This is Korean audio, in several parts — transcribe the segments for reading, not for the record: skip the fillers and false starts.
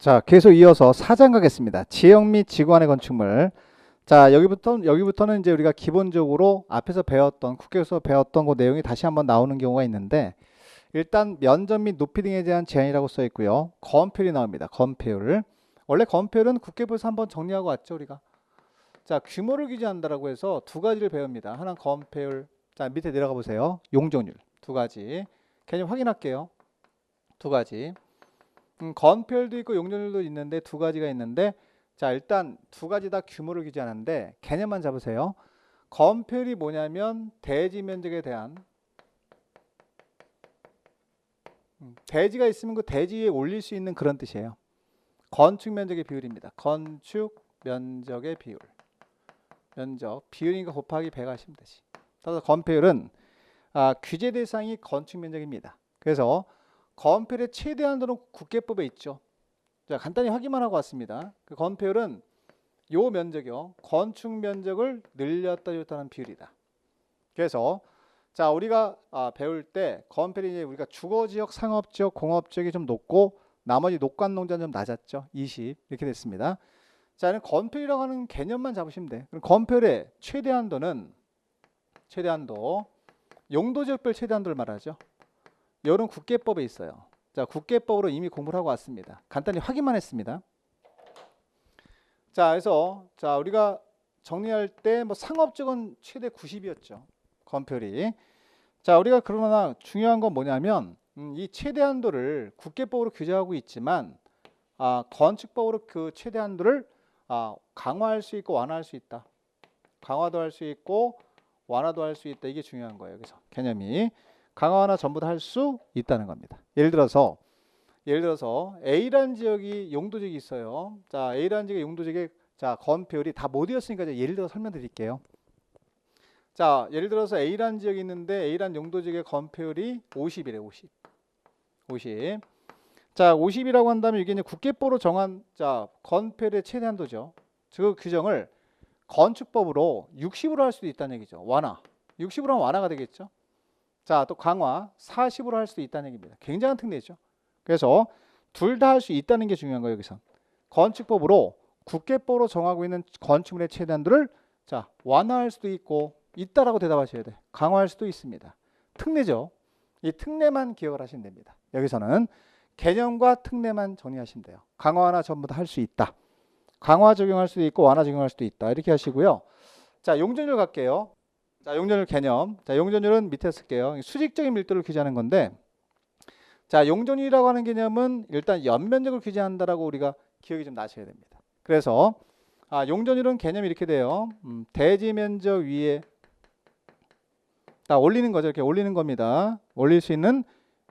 자, 계속 이어서 4장 가겠습니다. 지역 및 지구 안의 건축물. 자, 여기부터는 이제 우리가 기본적으로 앞에서 배웠던, 국회에서 배웠던 그 내용이 다시 한번 나오는 경우가 있는데, 일단 면적 및 높이 등에 대한 제한이라고 써 있고요. 건폐율이 나옵니다. 건폐율. 원래 건폐율은 국회부에서 한번 정리하고 왔죠, 우리가. 자, 규모를 규제한다라고 해서 두 가지를 배웁니다. 하나는 건폐율. 자, 밑에 내려가 보세요. 용적률. 두 가지. 개념 확인할게요. 두 가지. 건폐율도 있고 용적률도 있는데 두 가지가 있는데, 자, 일단 두 가지 다 규모를 규제하는데 개념만 잡으세요. 건폐율이 뭐냐면 대지 면적에 대한, 대지가 있으면 그 대지 위에 올릴 수 있는 그런 뜻이에요. 건축 면적의 비율입니다. 건축 면적의 비율. 면적 비율이니까 곱하기 100 하시면 되지. 따라서 건폐율은 규제 대상이 건축 면적입니다. 그래서 건폐율의 최대 한도는 국계법에 있죠. 자, 간단히 확인만 하고 왔습니다. 그 건폐율은 요 면적이요, 건축 면적을 늘렸다 줄였다는 비율이다. 그래서 자, 우리가 배울 때 건폐율이 이제 우리가 주거지역, 상업지역, 공업지역이 좀 높고 나머지 녹관농자는 좀 낮았죠. 20 이렇게 됐습니다. 자, 건폐율이라고 하는 개념만 잡으시면 돼. 그럼 건폐율의 최대 한도는 용도지역별 최대 한도를 말하죠. 이런 국계법에 있어요. 자, 국계법으로 이미 공부를 하고 왔습니다. 간단히 확인만 했습니다. 자, 그래서 자, 우리가 정리할 때 뭐 상업적은 최대 90이었죠. 건폐율이. 자, 우리가 그러나 중요한 건 뭐냐면 이 최대 한도를 국계법으로 규제하고 있지만 건축법으로 그 최대 한도를 강화할 수 있고 완화할 수 있다. 강화도 할 수 있고 완화도 할 수 있다. 이게 중요한 거예요. 여기서 개념이. 강화나 전부 다 할 수 있다는 겁니다. 예를 들어서 A라는 지역이 용도지역이 있어요. 자, A라는 지역의 용도지역의 자, 건폐율이 다 못 이었으니까 이제 예를 들어 설명드릴게요. 자, 예를 들어서 A라는 지역이 있는데 A라는 용도지역의 건폐율이 50이래. 50. 자, 50이라고 한다면 이게 이제 국계법으로 정한 자, 건폐율의 최대 한도죠. 그 규정을 건축법으로 60으로 할 수도 있다는 얘기죠. 완화. 60으로 하면 완화가 되겠죠. 자, 또 강화 40으로 할 수도 있다는 얘기입니다. 굉장한 특례죠. 그래서 둘 다 할 수 있다는 게 중요한 거예요. 여기서 건축법으로 국계법으로 정하고 있는 건축물의 최대 한도를 자, 완화할 수도 있다라고 대답하셔야 돼. 강화할 수도 있습니다. 특례죠. 이 특례만 기억을 하시면 됩니다. 여기서는 개념과 특례만 정리하시면 돼요. 강화나 전부 다 할 수 있다. 강화 적용할 수도 있고 완화 적용할 수도 있다. 이렇게 하시고요. 자, 용적률 갈게요. 자, 용적률 개념. 자, 용적률은 밑에 쓸게요. 수직적인 밀도를 규제하는 건데, 자, 용적률이라고 하는 개념은 일단 연면적을 규제한다라고 우리가 기억이 좀 나셔야 됩니다. 그래서 용적률은 개념이 이렇게 돼요. 대지 면적 위에 딱 올리는 거죠. 이렇게 올리는 겁니다. 올릴 수 있는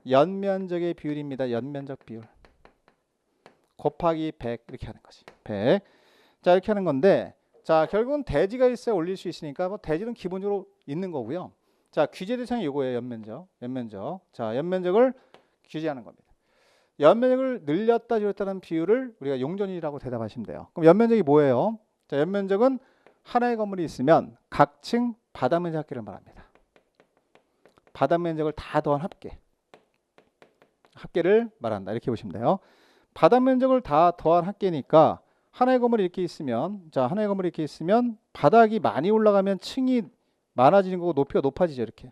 연면적의 비율입니다. 연면적 비율 곱하기 100 이렇게 하는 거지. 100. 자, 이렇게 하는 건데, 자, 결국은 대지가 있어야 올릴 수 있으니까 뭐 대지는 기본적으로 있는 거고요. 자, 규제 대상이 요거예요. 연면적. 자, 연면적을 규제하는 겁니다. 연면적을 늘렸다 줄였다는 비율을 우리가 용적률이라고 대답하시면 돼요. 그럼 연면적이 뭐예요? 자, 연면적은 하나의 건물이 있으면 각 층 바닥면적 합계를 말합니다. 바닥면적을 다 더한 합계를 말한다. 이렇게 보시면 돼요. 바닥면적을 다 더한 합계니까 하나의 건물이 이렇게 있으면, 자, 하나의 건물이 이렇게 있으면 바닥이 많이 올라가면 층이 많아지는 거고 높이가 높아지죠. 이렇게.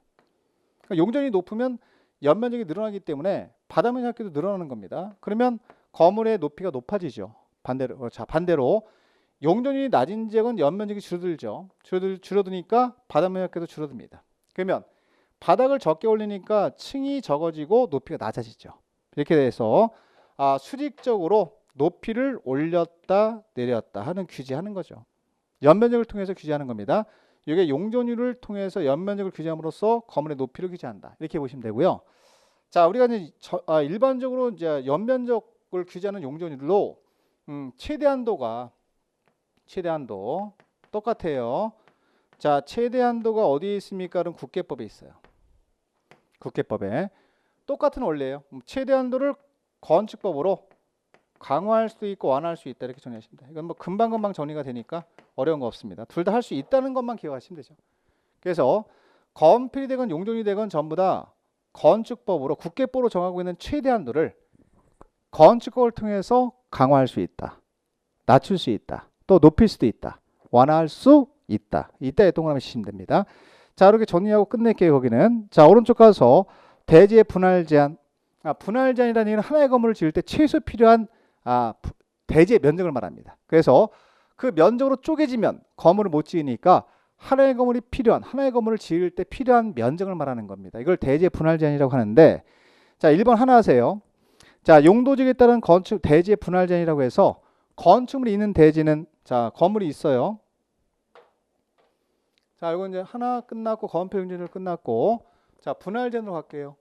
그러니까 용적률이 높으면 연면적이 늘어나기 때문에 바닥면적 합계도 늘어나는 겁니다. 그러면 건물의 높이가 높아지죠. 반대로 용적률이 낮은 지역은 연면적이 줄어들죠. 줄어드니까 바닥면적 합계도 줄어듭니다. 그러면 바닥을 적게 올리니까 층이 적어지고 높이가 낮아지죠. 이렇게 돼서 수직적으로 높이를 올렸다 내렸다 하는 규제하는 거죠. 연면적을 통해서 규제하는 겁니다. 이게 용적률을 통해서 연면적을 규제함으로써 건물의 높이를 규제한다. 이렇게 보시면 되고요. 자, 우리가 이제 일반적으로 이제 연면적을 규제하는 용적률로 최대한도 똑같아요. 자, 최대한도가 어디에 있습니까? 그럼 국계법에 있어요. 국계법에 똑같은 원리예요. 최대한도를 건축법으로 강화할 수도 있고 완화할 수 있다. 이렇게 정리하시면 돼요. 이건 뭐 금방 정리가 되니까 어려운 거 없습니다. 둘 다 할 수 있다는 것만 기억하시면 되죠. 그래서 건폐율이 되건 용적률이 되건 전부 다 건축법으로 국계법으로 정하고 있는 최대한도를 건축법을 통해서 강화할 수 있다. 낮출 수 있다. 또 높일 수도 있다. 완화할 수 있다. 이때 동그라미 치시면 됩니다. 자, 이렇게 정리하고 끝낼게요. 거기는. 자, 오른쪽 가서 대지의 분할 제한. 분할 제한이라는 얘기는 하나의 건물을 지을 때 최소 필요한 대지의 면적을 말합니다. 그래서 그 면적으로 쪼개지면 건물을 못 지으니까 하나의 건물이 필요한, 하나의 건물을 지을 때 필요한 면적을 말하는 겁니다. 이걸 대지의 분할 제한이라고 하는데, 자, 1번 하나 하세요. 자, 용도지역에 따른 건축 대지의 분할 제한이라고 해서 건축물이 있는 대지는, 자, 건물이 있어요. 자, 이거 이제 하나 끝났고 건폐 용지를 끝났고, 자, 분할 제한으로 갈게요.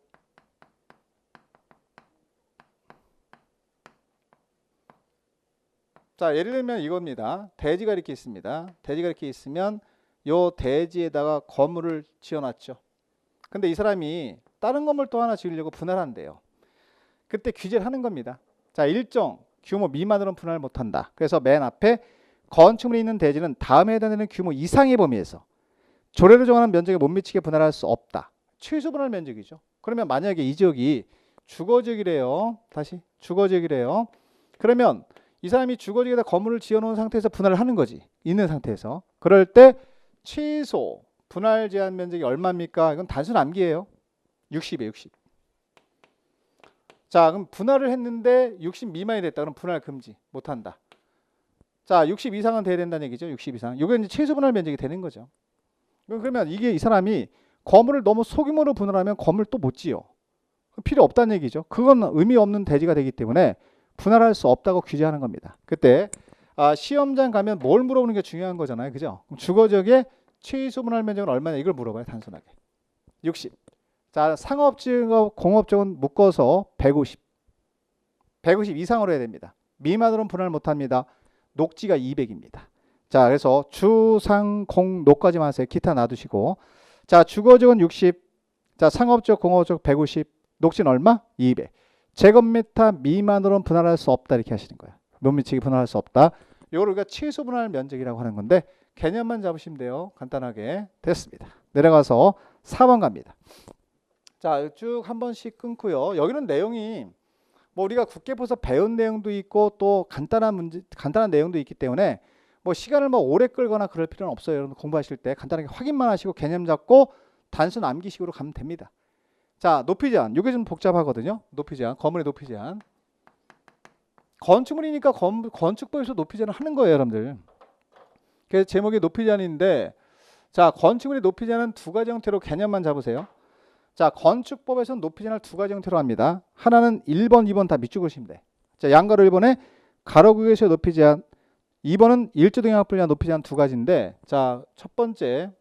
자, 예를 들면 이겁니다. 대지가 이렇게 있습니다. 대지가 이렇게 있으면 요 대지에다가 건물을 지어놨죠. 근데 이 사람이 다른 건물 또 하나 지으려고 분할한대요. 그때 규제를 하는 겁니다. 자, 일정 규모 미만으로는 분할 못한다. 그래서 맨 앞에 건축물이 있는 대지는 다음에 해당되는 규모 이상의 범위에서 조례로 정하는 면적에 못 미치게 분할할 수 없다. 최소 분할 면적이죠. 그러면 만약에 이 지역이 주거지역이래요. 다시 주거지역이래요. 그러면 이 사람이 주거지역에다 건물을 지어놓은 상태에서 분할을 하는 거지. 있는 상태에서. 그럴 때 최소 분할 제한 면적이 얼마입니까? 이건 단순 암기예요. 60이에요. 60. 자, 그럼 분할을 했는데 60 미만이 됐다. 그럼 분할 금지. 못한다. 자, 60 이상은 돼야 된다는 얘기죠. 60 이상. 이게 이제 최소 분할 면적이 되는 거죠. 그러면 이게 이 사람이 건물을 너무 소규모로 분할하면 건물 또 못 지어. 필요 없다는 얘기죠. 그건 의미 없는 대지가 되기 때문에 분할할 수 없다고 규제하는 겁니다. 그때 시험장 가면 뭘 물어보는 게 중요한 거잖아요. 그죠? 주거지역의 최소 분할 면적은 얼마냐 이걸 물어봐요. 단순하게. 60. 자, 상업지역과 공업지역은 묶어서 150. 150 이상으로 해야 됩니다. 미만으로는 분할 못합니다. 녹지가 200입니다. 자, 그래서 주, 상, 공, 녹까지만 하세요. 기타 놔두시고. 자, 주거지역은 60. 자, 상업지역, 공업지역 150. 녹지는 얼마? 200. 제곱미터 미만으로는 분할할 수 없다. 이렇게 하시는 거예요. 못 미치게 분할할 수 없다. 이걸 우리가 최소 분할 면적이라고 하는 건데 개념만 잡으시면 돼요. 간단하게. 됐습니다. 내려가서 4번 갑니다. 자, 쭉 한 번씩 끊고요. 여기는 내용이 뭐 우리가 국계에서 배운 내용도 있고 또 간단한 내용도 있기 때문에 뭐 시간을 뭐 오래 끌거나 그럴 필요는 없어요. 여러분 공부하실 때 간단하게 확인만 하시고 개념 잡고 단순 암기식으로 가면 됩니다. 자, 높이 제한. 이게 좀 복잡하거든요. 높이 제한. 건물의 높이 제한. 건축물이니까 건축법에서 높이 제한을 하는 거예요, 여러분들. 그래서 제목이 높이 제한인데, 자, 건축물의 높이 제한은 두 가지 형태로 개념만 잡으세요. 자, 건축법에서는 높이 제한을 두 가지 형태로 합니다. 하나는 1번, 2번 다 밑줄 그으시면 돼. 자, 양가로 1번에 가로구역에서의 높이 제한, 2번은 일조등양학불 제한 높이 제한 두 가지인데, 자, 첫 번째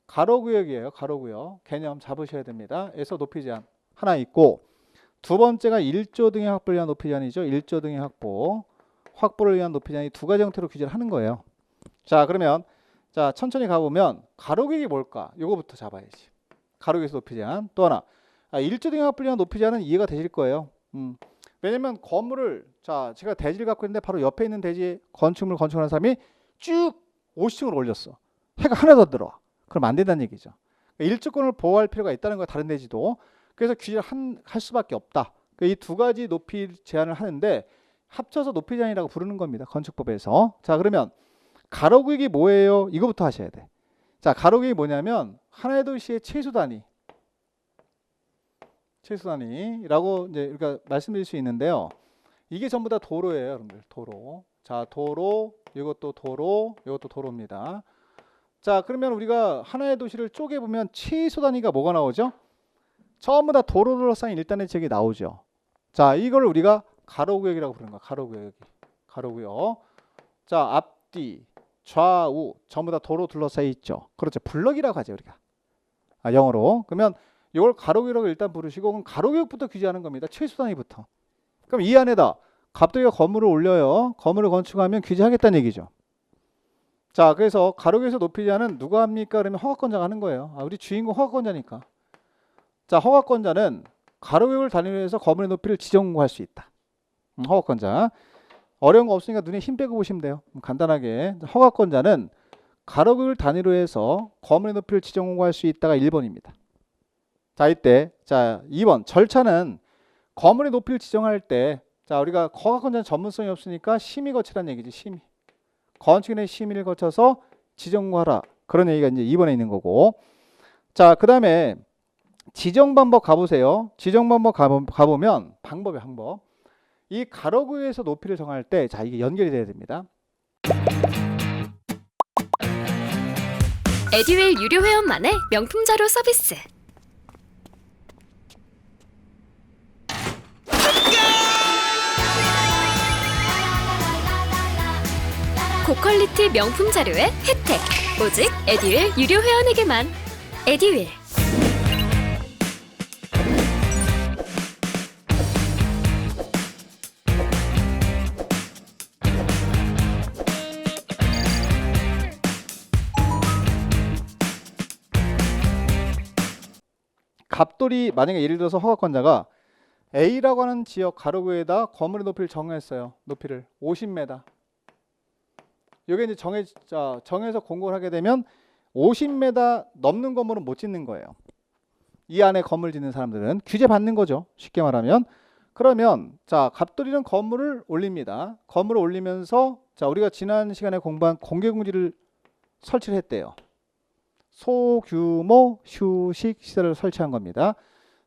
가로구역이에요. 가로구역. 개념 잡으셔야 됩니다. 에서 높이 제한 하나 있고, 두 번째가 일조등의 확보를 위한 높이 제한이죠. 일조등의 확보를 위한 높이 제한이 두 가지 형태로 규제를 하는 거예요. 자, 그러면 자, 천천히 가보면 가로구역이 뭘까? 요거부터 잡아야지. 가로구역에서 높이 제한. 또 하나, 일조등의 확보를 위한 높이 제한은 이해가 되실 거예요. 왜냐면 건물을, 자, 제가 대지를 갖고 있는데 바로 옆에 있는 대지 건축물을 건축하는 사람이 쭉 50층을 올렸어. 해가 하나 더 들어와. 그럼 안 된다는 얘기죠. 일조권을 보호할 필요가 있다는 거야. 다른 대지도. 그래서 규제를 할 수밖에 없다. 이 두 가지 높이 제한을 하는데 합쳐서 높이 제한이라고 부르는 겁니다. 건축법에서. 자, 그러면 가로구역이 뭐예요? 이거부터 하셔야 돼. 자, 가로구역이 뭐냐면 하나의 도시의 최소 단위라고 이제 우리가 말씀드릴 수 있는데요. 이게 전부 다 도로예요, 여러분들. 도로. 자, 도로, 이것도 도로, 이것도 도로입니다. 자, 그러면 우리가 하나의 도시를 쪼개보면 최소 단위가 뭐가 나오죠? 전부 다 도로로 쌓인 일단의 지역이 나오죠. 자, 이걸 우리가 가로구역이라고 부르는 거야. 가로구역. 자, 앞뒤, 좌우 전부 다 도로 둘러싸여 있죠. 그렇죠. 블럭이라고 하죠, 우리가. 영어로. 그러면 이걸 가로구역이라고 일단 부르시고, 그럼 가로구역부터 규제하는 겁니다. 최소 단위부터. 그럼 이 안에다 갑자기 건물을 올려요. 건물을 건축하면 규제하겠다는 얘기죠. 자, 그래서 가로구역에서 높이 제한은 누가 합니까? 그러면 허가권자가 하는 거예요. 우리 주인공 허가권자니까. 자, 허가권자는 가로구역을 단위로 해서 건물의 높이를 지정할 수 있다. 허가권자. 어려운 거 없으니까 눈에 힘 빼고 보시면 돼요. 간단하게. 허가권자는 가로구역을 단위로 해서 건물의 높이를 지정할 수 있다가 1번입니다. 자, 이때 자, 2번 절차는 건물의 높이를 지정할 때, 자, 우리가 허가권자는 전문성이 없으니까 심의 거치라는 얘기지. 심의. 건축인의 심의를 거쳐서 지정하라. 그런 얘기가 이제 2번에 있는 거고. 자, 그 다음에 지정 방법 가보세요. 지정 방법 가보면 방법. 이 가로구에서 높이를 정할 때, 자, 이게 연결이 돼야 됩니다. 에듀윌 유료 회원만의 명품 자료 서비스. 고퀄리티 명품 자료의 혜택. 오직 에듀윌 유료 회원에게만. 에듀윌. 갑돌이 만약에 예를 들어서 허가권자가 A라고 하는 지역 가로구에다 건물의 높이를 정했어요. 높이를 50m. 이게 이제 정해서 공고를 하게 되면 50m 넘는 건물은 못 짓는 거예요. 이 안에 건물 짓는 사람들은 규제 받는 거죠. 쉽게 말하면. 그러면 자, 갑돌이는 건물을 올립니다. 건물을 올리면서 자, 우리가 지난 시간에 공부한 공개공지를 설치를 했대요. 소규모 휴식 시설을 설치한 겁니다.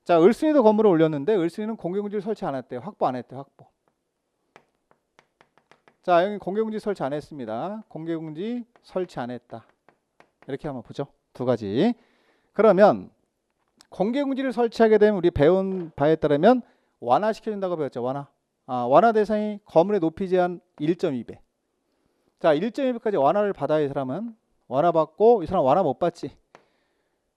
자, 을순이도 건물을 올렸는데 을순이는 공개공지를 설치 안 했대요. 확보 안 했대요. 확보. 자, 여기 공개공지 설치 안 했습니다. 공개공지 설치 안 했다. 이렇게 한번 보죠. 두 가지. 그러면 공개공지를 설치하게 되면 우리 배운 바에 따르면 완화시켜준다고 배웠죠. 완화. 완화 대상이 건물의 높이 제한 1.2배. 자, 1.2배까지 완화를 받아야 이 사람은 완화 받고 이 사람 완화 못 받지.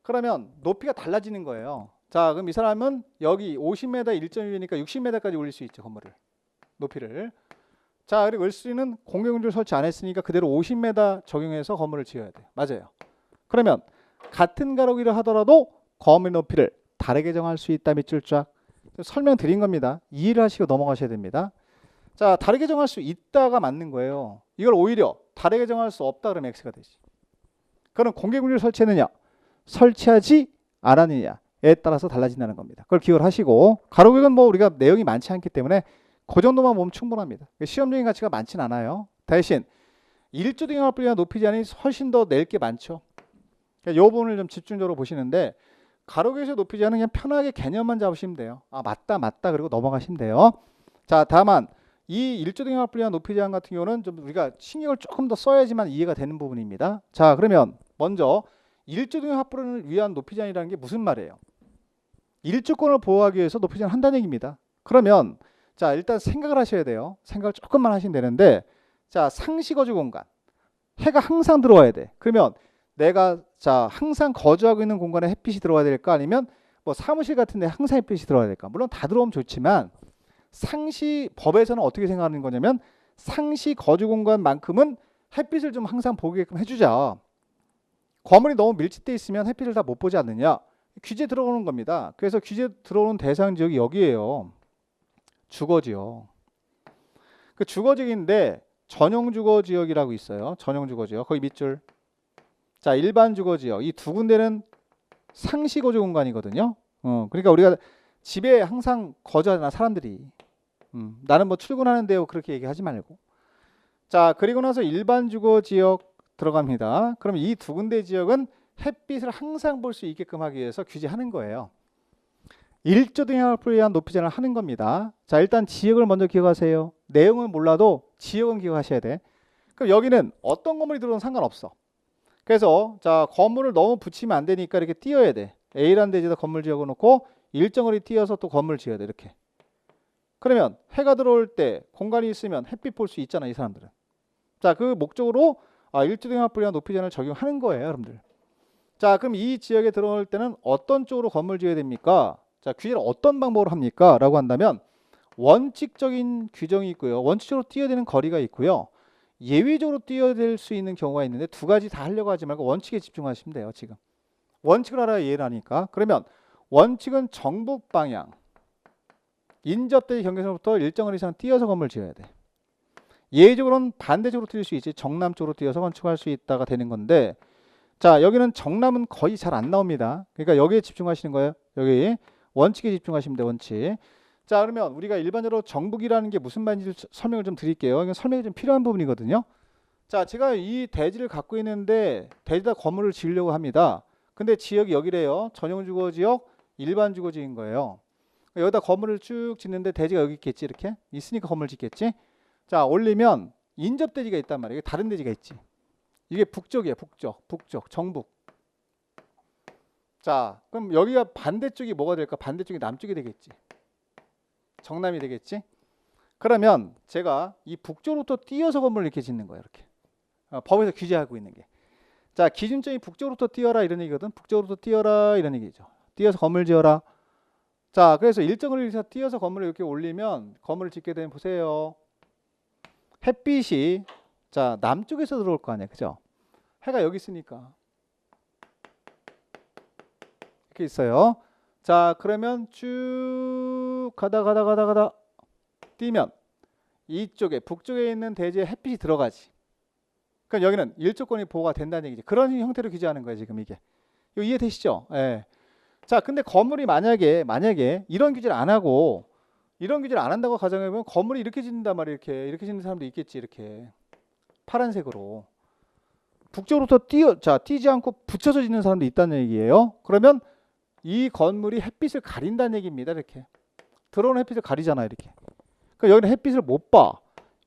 그러면 높이가 달라지는 거예요. 자, 그럼 이 사람은 여기 50m 1.2배니까 60m까지 올릴 수 있죠. 건물을. 높이를. 자, 그리고 을수리는 공개공지를 설치 안 했으니까 그대로 50m 적용해서 건물을 지어야 돼요. 맞아요. 그러면 같은 가로기를 하더라도 건물 높이를 다르게 정할 수 있다. 밑줄 쫙 설명드린 겁니다. 이해를 하시고 넘어가셔야 됩니다. 자, 다르게 정할 수 있다가 맞는 거예요. 이걸 오히려 다르게 정할 수 없다 그러면 X가 되지. 그럼 공개공지를 설치했느냐 설치하지 않았느냐에 따라서 달라진다는 겁니다. 그걸 기억을 하시고 가로기는 뭐 우리가 내용이 많지 않기 때문에 그 정도만 보면 충분합니다. 시험적인 가치가 많진 않아요. 대신 1조 등용할 분량 높이 제한이 훨씬 더 낼 게 많죠. 이 부분을 좀 집중적으로 보시는데 가로개에서 높이 제한은 그냥 편하게 개념만 잡으시면 돼요. 맞다 그리고 넘어가시면 돼요. 자, 다만 이 1조 등용할 분량 높이 제한 같은 경우는 좀 우리가 신경을 조금 더 써야지만 이해가 되는 부분입니다. 자, 그러면 먼저 1조 등용 합부를 위한 높이 제한이라는 게 무슨 말이에요? 1조권을 보호하기 위해서 높이 제한 한다는 얘기입니다. 그러면 자, 일단 생각을 하셔야 돼요. 생각을 조금만 하시면 되는데 자, 상시 거주 공간. 해가 항상 들어와야 돼. 그러면 내가 자, 항상 거주하고 있는 공간에 햇빛이 들어와야 될까? 아니면 뭐 사무실 같은 데 항상 햇빛이 들어와야 될까? 물론 다 들어오면 좋지만 상시 법에서는 어떻게 생각하는 거냐면 상시 거주 공간만큼은 햇빛을 좀 항상 보게끔 해주자. 건물이 너무 밀집돼 있으면 햇빛을 다 못 보지 않느냐? 규제 들어오는 겁니다. 그래서 규제 들어오는 대상 지역이 여기에요. 주거지역. 그 주거지역인데 전용 주거지역이라고 있어요. 전용 주거지역. 거기 밑줄. 자, 일반 주거지역. 이 두 군데는 상시 거주 공간이거든요. 그러니까 우리가 집에 항상 거주하잖아, 사람들이. 나는 뭐 출근하는데요. 그렇게 얘기하지 말고. 자, 그리고 나서 일반 주거지역 들어갑니다. 그럼 이 두 군데 지역은 햇빛을 항상 볼 수 있게끔 하기 위해서 규제하는 거예요. 1조 등용합부에 의한 높이 제한을 하는 겁니다. 자, 일단 지역을 먼저 기억하세요. 내용은 몰라도 지역은 기억하셔야 돼. 그럼 여기는 어떤 건물이 들어오든 상관없어. 그래서 자, 건물을 너무 붙이면 안 되니까 이렇게 띄어야 돼. A라는 데에다 건물 지어고 놓고 일정 거리 띄어서 또 건물 지어야 돼. 이렇게. 그러면 해가 들어올 때 공간이 있으면 햇빛 볼 수 있잖아, 이 사람들은. 자, 그 목적으로 1조 등용합부에 의한 높이 제한을 적용하는 거예요, 여러분들. 자, 그럼 이 지역에 들어올 때는 어떤 쪽으로 건물 지어야 됩니까? 자, 규제를 어떤 방법으로 합니까? 라고 한다면 원칙적인 규정이 있고요. 원칙적으로 띄어야 되는 거리가 있고요. 예외적으로 띄어야 될 수 있는 경우가 있는데 두 가지 다 하려고 하지 말고 원칙에 집중하시면 돼요. 지금 원칙을 알아야 이해를 하니까. 그러면 원칙은 정북 방향 인접대 경계선부터 일정 거리 이상 띄어서 건물 지어야 돼. 예외적으로는 반대쪽으로 띄울 수 있지. 정남 쪽으로 띄어서 건축할 수 있다가 되는 건데 자, 여기는 정남은 거의 잘 안 나옵니다. 그러니까 여기에 집중하시는 거예요. 여기 원칙에 집중하시면 돼요. 원칙. 자, 그러면 우리가 일반적으로 정북이라는 게 무슨 말인지 설명을 좀 드릴게요. 이건 설명이 좀 필요한 부분이거든요. 자, 제가 이 대지를 갖고 있는데 대지에다 건물을 지으려고 합니다. 근데 지역이 여기래요. 전용 주거 지역, 일반 주거 지역인 거예요. 여기다 건물을 쭉 짓는데 대지가 여기 있겠지. 이렇게 있으니까 건물 짓겠지. 자, 올리면 인접 대지가 있단 말이에요. 다른 대지가 있지. 이게 북쪽이에요. 북쪽, 정북. 자, 그럼 여기가 반대쪽이 뭐가 될까? 반대쪽이 남쪽이 되겠지. 정남이 되겠지. 그러면 제가 이 북쪽으로부터 띄어서 건물을 이렇게 짓는 거예요. 이렇게 법에서 규제하고 있는 게. 자, 기준점이 북쪽으로부터 띄어라 이런 얘기거든. 북쪽으로부터 띄어라 이런 얘기죠. 띄어서 건물 지어라. 자, 그래서 일정을 위해서 띄어서 건물을 이렇게 올리면 건물을 짓게 되면 보세요. 햇빛이 자 남쪽에서 들어올 거 아니야, 그죠? 해가 여기 있으니까 이렇게 있어요. 자, 그러면 쭉 가다 뛰면 이쪽에 북쪽에 있는 대지에 햇빛이 들어가지. 그러니까 여기는 일조권이 보호가 된다는 얘기지. 그런 형태로 규제하는 거예요, 지금 이게. 이거 이해되시죠? 예. 자, 근데 건물이 만약에 이런 규제를 안 하고 이런 규제를 안 한다고 가정해보면 건물이 이렇게 짓는단 말이에요. 이렇게 짓는 사람도 있겠지. 이렇게 파란색으로 북쪽으로부터 뛰지 않고 붙여서 짓는 사람도 있다는 얘기예요. 그러면 이 건물이 햇빛을 가린다는 얘기입니다. 이렇게 들어오는 햇빛을 가리잖아. 이렇게. 그러니까 여기는 햇빛을 못 봐.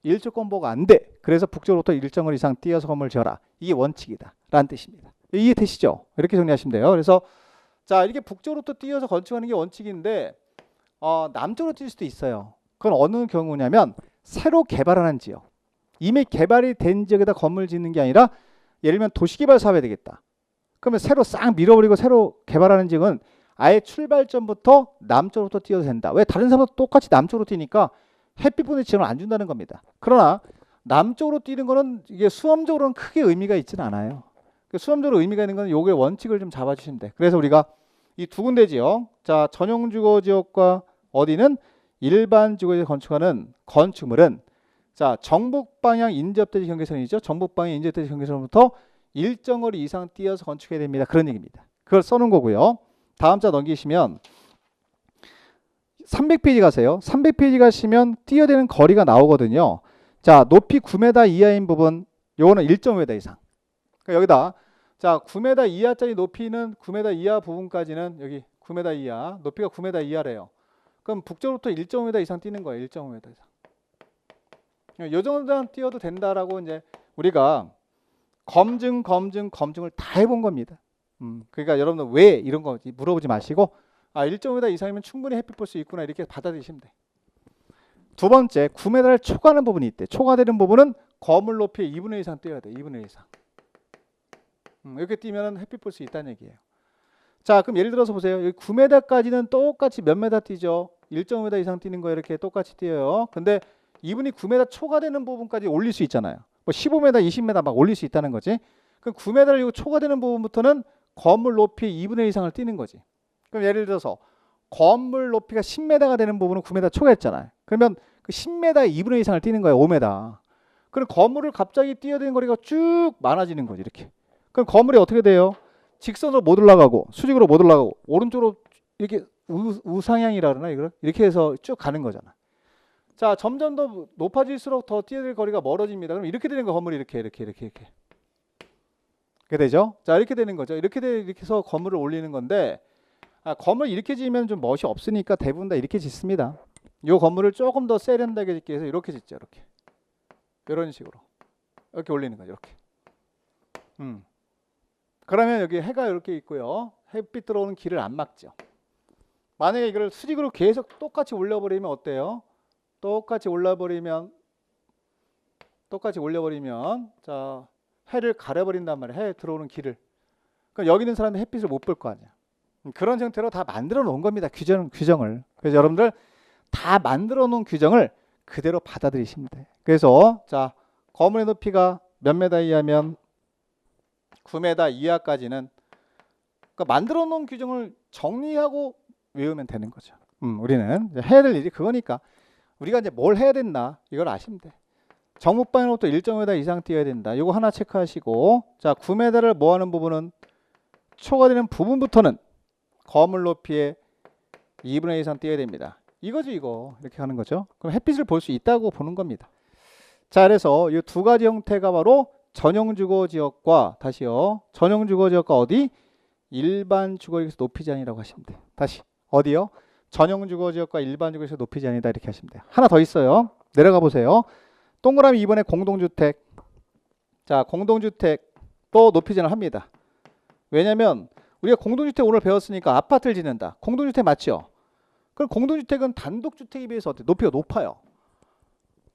일조권 보호가 안 돼. 그래서 북쪽으로부터 일정을 이상 띄어서 건물을 지어라. 이게 원칙이다 라는 뜻입니다. 이해되시죠? 이렇게 정리하시면 돼요. 그래서 자, 이렇게 북쪽으로부터 띄어서 건축하는 게 원칙인데 남쪽으로 뛸 수도 있어요. 그건 어느 경우냐면 새로 개발하는 지역, 이미 개발이 된 지역에다 건물 짓는 게 아니라 예를 들면 도시개발 사업이 되겠다. 그러면 새로 싹 밀어버리고 새로 개발하는 지역은 아예 출발점부터 남쪽으로부터 뛰어도 된다. 왜? 다른 사람도 똑같이 남쪽으로 뛰니까 햇빛 보는 지점을 안 준다는 겁니다. 그러나 남쪽으로 뛰는 거는 이게 수험적으로는 크게 의미가 있지는 않아요. 수험적으로 의미가 있는 건 요게 원칙을 좀 잡아주시면 돼. 그래서 우리가 이 두 군데 지역, 자 전용 주거 지역과 어디는 일반 주거 지역 건축하는 건축물은 자 정북 방향 인접대지 경계선이죠. 정북 방향 인접대지 경계선부터 일정 거리 이상 띄어서 건축해야 됩니다. 그런 얘기입니다. 그걸 써놓은 거고요. 다음 자 넘기시면 300페이지 가세요. 300페이지 가시면 띄어대는 거리가 나오거든요. 자 높이 9m 이하인 부분 요거는 1.5m 이상. 그러니까 여기다 자 9m 이하짜리 높이는 9m 이하 부분까지는 여기 9m 이하 높이가 9m 이하래요. 그럼 북쪽으로부터 1.5m 이상 뛰는 거예요. 1.5m 이상. 요 정도는 뛰어도 된다라고 이제 우리가 검증을 다 해본 겁니다. 그러니까 여러분들 왜 이런 거 물어보지 마시고 1.5m 이상이면 충분히 햇빛 볼 수 있구나 이렇게 받아들이시면 돼. 두 번째 9m를 초과하는 부분이 있대. 초과되는 부분은 건물 높이의 2분의 1 이상 뛰어야 돼. 2분의 1 이상. 이렇게 뛰면 햇빛 볼 수 있다는 얘기예요. 자 그럼 예를 들어서 보세요. 여기 9m까지는 똑같이 몇 m 뛰죠. 1.5m 이상 뛰는 거 이렇게 똑같이 뛰어요. 근데 이분이 9m 초과되는 부분까지 올릴 수 있잖아요. 뭐 15m, 20m 막 올릴 수 있다는 거지. 그럼 9m를 초과되는 부분부터는 건물 높이 2분의 1 이상을 뛰는 거지. 그럼 예를 들어서 건물 높이가 10m가 되는 부분은 9m 초과했잖아요. 그러면 그 10m의 2분의 1 이상을 뛰는 거예요. 5m. 그럼 건물을 갑자기 뛰어대는 거리가 쭉 많아지는 거지. 이렇게. 그럼 건물이 어떻게 돼요? 직선으로 못 올라가고 수직으로 못 올라가고 오른쪽으로 이렇게 우상향이라 그러나 이걸 이렇게 해서 쭉 가는 거잖아. 자 점점 더 높아질수록 더 뛰어들 거리가 멀어집니다. 그럼 이렇게 되는 거 건물이 이렇게 되죠. 자 이렇게 되는 거죠. 이렇게 해서 건물을 올리는 건데 건물 이렇게 지으면 좀 멋이 없으니까 대부분 다 이렇게 짓습니다. 이 건물을 조금 더 세련되게 짓기 위해서 이렇게 짓죠. 이렇게 이런 식으로 이렇게 올리는 거죠. 이렇게. 그러면 여기 해가 이렇게 있고요. 햇빛 들어오는 길을 안 막죠. 만약에 이걸 수직으로 계속 똑같이 올려버리면 어때요? 똑같이 올려버리면 자 해를 가려버린단 말이에요. 해 들어오는 길을. 그럼 여기 있는 사람이 햇빛을 못 볼 거 아니야. 그런 형태로 다 만들어 놓은 겁니다. 규정을. 그래서 여러분들 다 만들어 놓은 규정을 그대로 받아들이시면 돼요. 그래서 자 건물의 높이가 몇 메다 이하면 9m 이하까지는 그러니까 만들어 놓은 규정을 정리하고 외우면 되는 거죠. 우리는 해야 될 일이 그거니까 우리가 이제 뭘 해야 된다 이걸 아시면 돼. 정북 방향으로부터 1.5m 이상 뛰어야 된다. 이거 하나 체크하시고 자 9m를 모아놓은 부분은 초과되는 부분부터는 건물 높이의 2분의 1 이상 뛰어야 됩니다. 이거지 이거. 이렇게 하는 거죠. 그럼 햇빛을 볼 수 있다고 보는 겁니다. 자, 그래서 이 두 가지 형태가 바로 전용 주거 지역과 다시요. 전용 주거 지역과 어디? 일반 주거 지역에서 높이 제한이라고 하시면 돼요. 다시 어디요? 전용 주거 지역과 일반 주거 지역에서 높이 제한이다 이렇게 하시면 돼요. 하나 더 있어요. 내려가 보세요. 동그라미 이번에 공동주택. 자, 공동주택 또 높이 제한을 합니다. 왜냐면 우리가 공동주택 오늘 배웠으니까 아파트를 짓는다. 공동주택 맞죠? 그럼 공동주택은 단독주택에 비해서 어때? 높이가 높아요.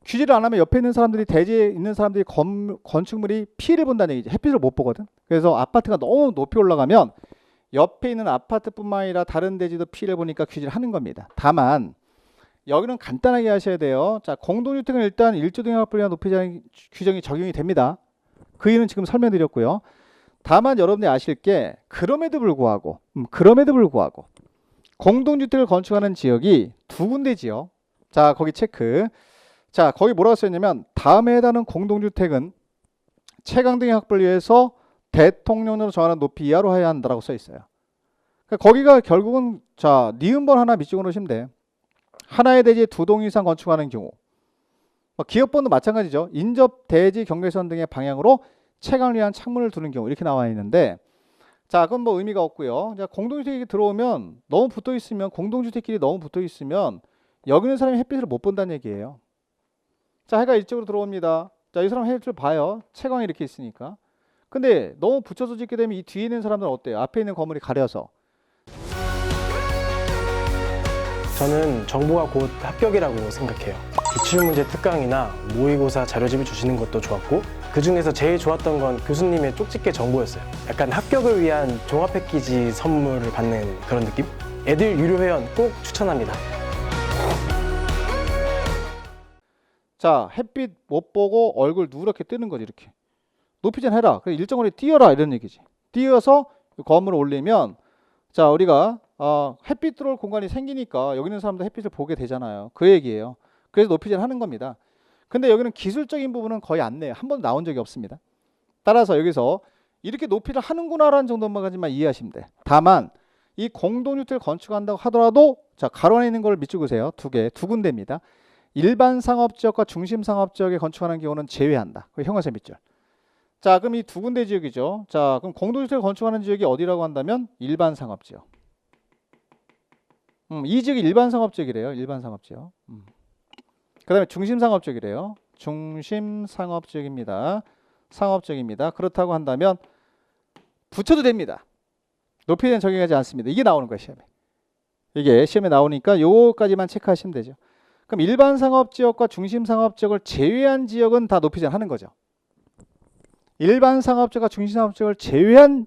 규제를 안 하면 옆에 있는 사람들이 대지에 있는 사람들이 건축물이 피해를 본다는 얘기지. 햇빛을 못 보거든. 그래서 아파트가 너무 높이 올라가면 옆에 있는 아파트뿐만 아니라 다른 대지도 피해를 보니까 규제를 하는 겁니다. 다만 여기는 간단하게 하셔야 돼요. 자, 공동주택은 일단 1조 등용합불 위한 높이 제한 규정이 적용이 됩니다. 그 이유는 지금 설명드렸고요. 다만 여러분들이 아실 게 그럼에도 불구하고 공동주택을 건축하는 지역이 두 군데지요. 자, 거기 체크. 자, 거기 뭐라고 써있냐면 다음에 해당하는 공동주택은 채광 등의 확보를 위해서 대통령령으로 정하는 높이 이하로 해야 한다라고 써있어요. 그러니까 거기가 결국은 자, 니은번 하나 밑줄 그으시면 돼. 하나의 대지에 두 동 이상 건축하는 경우 기업번도 마찬가지죠. 인접 대지 경계선 등의 방향으로 채광을 위한 창문을 두는 경우 이렇게 나와 있는데 자, 그건 뭐 의미가 없고요. 자, 공동주택이 들어오면 너무 붙어 있으면 공동주택끼리 너무 붙어 있으면 여기 있는 사람이 햇빛을 못 본다는 얘기예요. 자, 해가 이쪽으로 들어옵니다. 자, 이 사람 햇빛을 봐요. 채광이 이렇게 있으니까. 근데 너무 붙여서 짓게 되면 이 뒤에 있는 사람들은 어때요? 앞에 있는 건물이 가려서. 저는 정보가 곧 합격이라고 생각해요. 기출문제 특강이나 모의고사 자료집을 주시는 것도 좋았고 그 중에서 제일 좋았던 건 교수님의 쪽집게 정보였어요. 약간 합격을 위한 종합 패키지 선물을 받는 그런 느낌? 애들 유료 회원 꼭 추천합니다. 자, 햇빛 못 보고 얼굴 누렇게 뜨는 거지 이렇게. 높이 좀 해라. 그래서 일정 거리 띄어라 이런 얘기지. 띄어서 건물을 올리면 자, 우리가 햇빛 들어올 공간이 생기니까 여기 있는 사람도 햇빛을 보게 되잖아요. 그 얘기예요. 그래서 높이 좀 하는 겁니다. 근데 여기는 기술적인 부분은 거의 안 내요. 한 번도 나온 적이 없습니다. 따라서 여기서 이렇게 높이를 하는구나라는 정도만까지만 이해하시면 돼. 다만 이 공동주택을 건축한다고 하더라도 자, 가로 안에 있는 걸 밑줄 그으세요. 두 군데입니다. 일반 상업지역과 중심 상업지역에 건축하는 경우는 제외한다. 그 형용사 밑줄. 자, 그럼 이 두 군데 지역이죠. 자, 그럼 공동주택을 건축하는 지역이 어디라고 한다면 일반 상업지역. 이 지역이 일반 상업지역이래요. 일반 상업지역. 그 다음에 중심 상업지역이래요. 중심 상업지역입니다. 상업지역입니다. 그렇다고 한다면 붙여도 됩니다. 높이에 대한 적용하지 않습니다. 이게 나오는 거예요, 시험에. 이게 시험에 나오니까 요거까지만 체크하시면 되죠. 그럼 일반 상업지역과 중심 상업지역을 제외한 지역은 다 높이 제한 하는 거죠. 일반 상업지역과 중심 상업지역을 제외한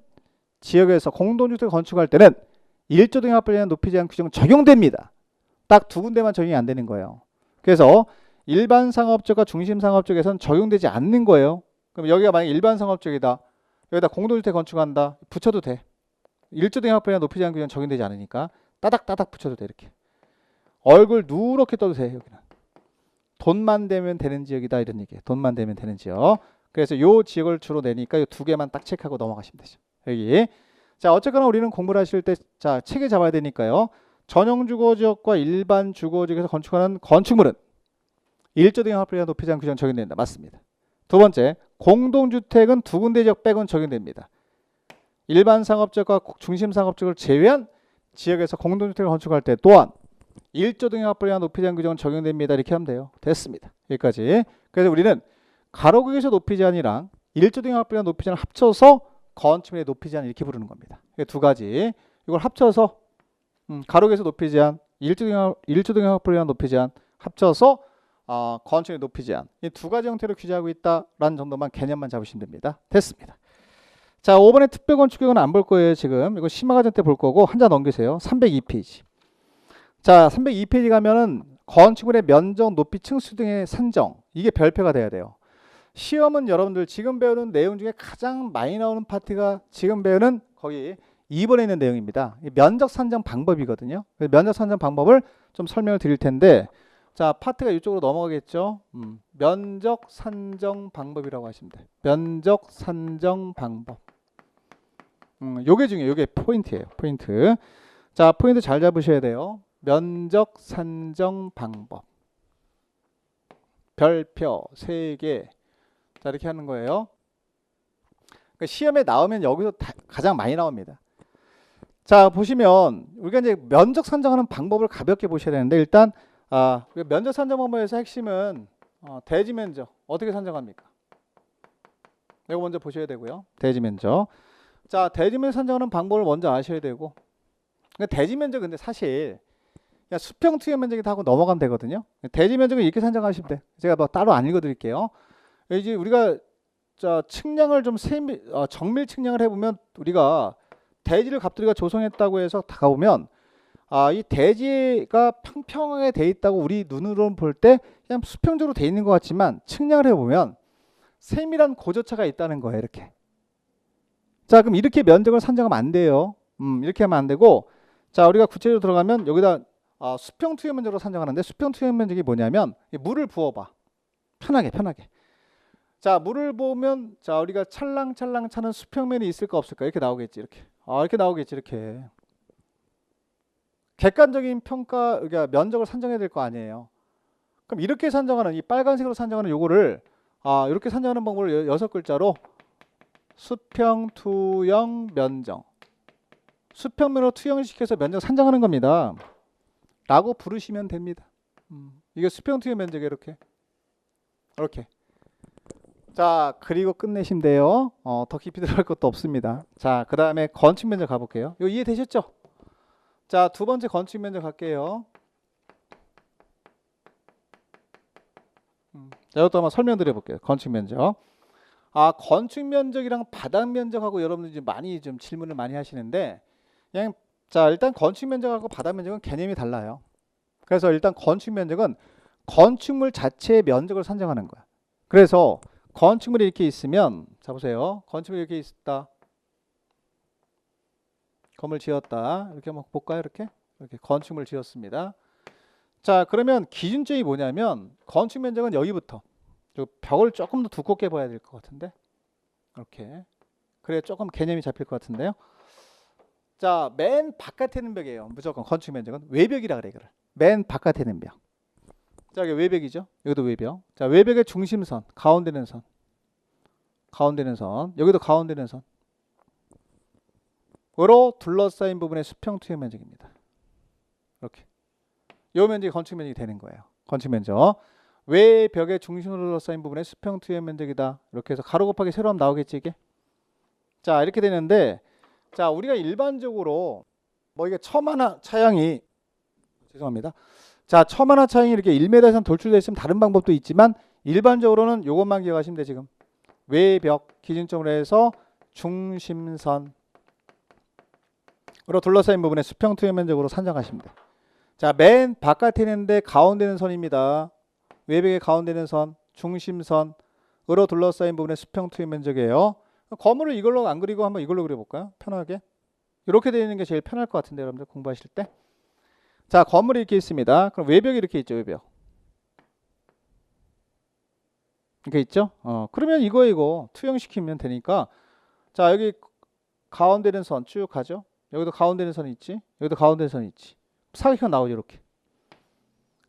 지역에서 공동주택을 건축할 때는 1조 등의 합불에 대한 높이 제한 규정은 적용됩니다. 딱 두 군데만 적용이 안 되는 거예요. 그래서 일반 상업지역과 중심 상업지역에서는 적용되지 않는 거예요. 그럼 여기가 만약 일반 상업지역이다. 여기다 공동주택 건축한다. 붙여도 돼. 1조 등의 합불에 대한 높이 제한 규정은 적용되지 않으니까 따닥따닥 붙여도 돼. 이렇게. 얼굴 누렇게 떠도 돼. 여기는. 돈만 되면 되는 지역이다. 이런 얘기예요. 돈만 되면 되는 지역. 그래서 요 지역을 주로 내니까 이 두 개만 딱 체크하고 넘어가시면 되죠. 여기. 자, 어쨌거나 우리는 공부를 하실 때 자, 체계 잡아야 되니까요. 전용 주거 지역과 일반 주거 지역에서 건축하는 건축물은 1조 등의 합불에 대한 높이 제한 규정 적용된다. 맞습니다. 두 번째, 공동주택은 두 군데 지역 빼고는 적용됩니다. 일반 상업지역과 중심 상업지역을 제외한 지역에서 공동주택을 건축할 때 또한 1조 등의 합불에 대한 높이 제한 규정은 적용됩니다. 이렇게 하면 돼요. 됐습니다. 여기까지. 그래서 우리는 가로극에서 높이 제한이랑 1조 등의 합불에 대한 높이 제한을 합쳐서 건축물의 높이 제한 이렇게 부르는 겁니다. 두 가지. 이걸 합쳐서 가로극에서 높이 제한, 1조 등의 합불에 대한 높이 제한 합쳐서 건축물의 높이 제한. 이 두 가지 형태로 규제하고 있다라는 정도만 개념만 잡으시면 됩니다. 됐습니다. 자, 5번의 특별건축격은 안 볼 거예요. 지금 이거 심화과정 때 볼 거고 한 장 넘기세요. 302페이지. 자, 302페이지 가면은 건축물의 면적, 높이, 층수 등의 산정 이게 별표가 돼야 돼요. 시험은 여러분들 지금 배우는 내용 중에 가장 많이 나오는 파트가 지금 배우는 거기 2번에 있는 내용입니다. 면적 산정 방법이거든요. 면적 산정 방법을 좀 설명을 드릴 텐데 자, 파트가 이쪽으로 넘어가겠죠. 면적 산정 방법이라고 하시면 돼요. 면적 산정 방법. 요게 중요해요. 요게 포인트예요. 포인트. 자, 포인트 잘 잡으셔야 돼요. 면적 산정 방법. 별표 3개. 자, 이렇게 하는 거예요. 그러니까 시험에 나오면 여기서 가장 많이 나옵니다. 자, 보시면 우리가 이제 면적 산정하는 방법을 가볍게 보셔야 되는데, 일단 면적 산정 방법에서 핵심은 대지 면적 어떻게 산정합니까? 이거 먼저 보셔야 되고요. 대지 면적. 자, 대지 면적 산정하는 방법을 먼저 아셔야 되고, 그러니까 대지 면적 근데 사실 그냥 수평 투영 면적이 다 하고 넘어가면 되거든요. 대지 면적은 이렇게 산정하시면 돼. 제가 뭐 따로 안 읽어드릴게요. 이제 우리가 자 측량을 좀 정밀 측량을 해보면 우리가 대지를 갑돌이가 조성했다고 해서 다가오면 이 대지가 평평하게 돼 있다고 우리 눈으로 볼 때 그냥 수평적으로 돼 있는 것 같지만 측량을 해보면 세밀한 고저차가 있다는 거예요. 이렇게. 자, 그럼 이렇게 면적을 산정하면 안 돼요. 이렇게 하면 안 되고, 자, 우리가 구체적으로 들어가면 여기다 수평 투영 면적으로 산정하는데, 수평 투영 면적이 뭐냐면 물을 부어봐. 편하게. 자, 물을 부으면 자 우리가 찰랑찰랑 차는 수평면이 있을까 없을까? 이렇게 나오겠지. 이렇게. 이렇게 나오겠지. 이렇게. 객관적인 평가, 그러니까 면적을 산정해야 될 거 아니에요. 그럼 이렇게 산정하는, 이 빨간색으로 산정하는 요거를 이렇게 산정하는 방법을 6글자로 수평 투영 면적. 수평면으로 투영을 시켜서 면적 산정하는 겁니다. 라고 부르시면 됩니다. 이게 수평 투영 면적이 이렇게. 자, 그리고 끝내시면 돼요. 더 깊이 들어갈 것도 없습니다. 자, 그 다음에 건축 면적 가볼게요. 이거 이해되셨죠? 자, 두 번째 건축 면적 갈게요. 자, 이것도 한번 설명드려 볼게요. 건축 면적. 건축 면적이랑 바닥 면적하고 여러분들이 좀 많이 좀 질문을 많이 하시는데, 그냥 자, 일단 건축 면적하고 바닥 면적은 개념이 달라요. 그래서 일단 건축 면적은 건축물 자체의 면적을 산정하는 거야. 그래서 건축물이 이렇게 있으면, 자 보세요. 건축물이 이렇게 있다. 건물 지었다. 이렇게 한번 볼까요? 이렇게 건축물 지었습니다. 자, 그러면 기준점이 뭐냐면 건축 면적은 여기부터 벽을 조금 더 두껍게 봐야 될 것 같은데, 이렇게. 그래 조금 개념이 잡힐 것 같은데요. 자, 맨 바깥에 있는 벽이에요. 무조건 건축 면적은 외벽이라 그래. 이거를 맨 바깥에 있는 벽. 자, 여기 외벽이죠. 여기도 외벽. 자, 외벽의 중심선, 가운데 있는 선, 여기도 가운데 있는 선으로 둘러싸인 부분의 수평 투영 면적입니다. 이렇게. 요 면적이 건축 면적이 되는 거예요. 건축 면적. 외벽의 중심으로 둘러싸인 부분의 수평 투영 면적이다. 이렇게 해서 가로 곱하기 세로 하면 나오겠지 이게. 자, 이렇게 되는데, 자, 우리가 일반적으로 뭐 이게 첨하나 차양이, 죄송합니다. 자, 첨하나 차양이 이렇게 1m 이상 돌출되어 있으면 다른 방법도 있지만 일반적으로는 요것만 기억하시면 돼. 지금 외벽 기준점으로 해서 중심선으로 둘러싸인 부분의 수평 투영 면적으로 산정하시면 돼. 자, 맨 바깥에 있는데 가운데 있는 선입니다. 외벽의 가운데 있는 선, 중심선으로 둘러싸인 부분의 수평 투영 면적이에요. 건물을 이걸로 안 그리고 한번 이걸로 그려볼까요? 편하게. 이렇게 되어 있는 게 제일 편할 것 같은데, 여러분들 공부하실 때. 자, 건물이 이렇게 있습니다. 그럼 외벽이 이렇게 있죠. 외벽. 이렇게 있죠. 그러면 이거 투영시키면 되니까, 자, 여기 가운데 있는 선 쭉 가죠. 여기도 가운데 있는 선이 있지. 여기도 가운데 있는 선이 있지. 사각형 나오죠. 이렇게.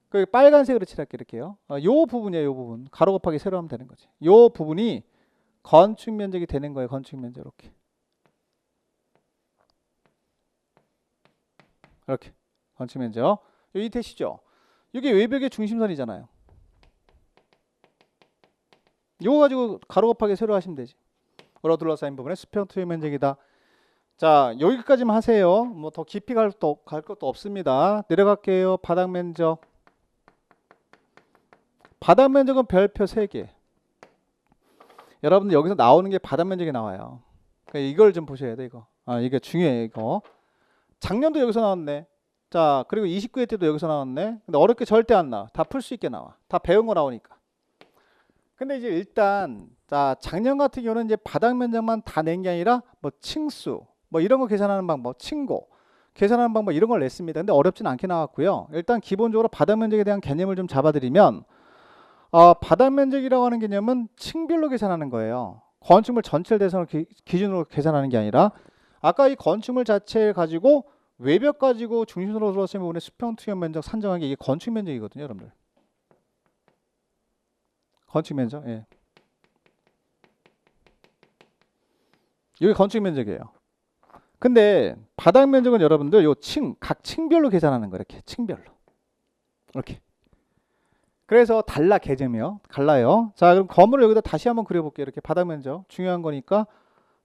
그 빨간색으로 칠할게. 이렇게요. 요 부분이에요. 요 부분. 가로 곱하기 세로 하면 되는 거지. 요 부분이 건축 면적이 되는 거예요. 건축 면적. 이렇게. 건축 면적. 여기 이해되시죠? 이게 외벽의 중심선이잖아요. 이거 가지고 가로 곱하기 세로 하시면 되지. 으로 둘러싸인 부분의 수평 투영 면적이다. 자, 여기까지만 하세요. 뭐 더 깊이 갈 것도 없습니다. 내려갈게요. 바닥 면적. 바닥 면적은 별표 3개. 여러분들 여기서 나오는 게 바닥 면적이 나와요. 그러니까 이걸 좀 보셔야 돼. 이거. 이게 중요해. 이거. 작년도 여기서 나왔네. 자, 그리고 29회 때도 여기서 나왔네. 근데 어렵게 절대 안 나와. 다 풀 수 있게 나와. 다 배운 거 나오니까. 근데 이제 일단 자, 작년 같은 경우는 이제 바닥 면적만 다 낸 게 아니라 뭐 층수, 뭐 이런 거 계산하는 방법, 층고 계산하는 방법 이런 걸 냈습니다. 근데 어렵진 않게 나왔고요. 일단 기본적으로 바닥 면적에 대한 개념을 좀 잡아드리면, 바닥 면적이라고 하는 개념은 층별로 계산하는 거예요. 건축물 전체를 대상으로 기준으로 계산하는 게 아니라, 아까 이 건축물 자체를 가지고 외벽 가지고 중심으로 둘러싸인 부분의 수평 투영 면적 산정하기 이게 건축 면적이거든요, 여러분들. 건축 면적. 예. 이게 건축 면적이에요. 근데 바닥 면적은 여러분들 요 각 층별로 계산하는 거예요. 이렇게 층별로. 이렇게. 그래서 달라 개념이요. 달라요. 자, 그럼 건물을 여기다 다시 한번 그려볼게요. 이렇게 바닥 면적 중요한 거니까.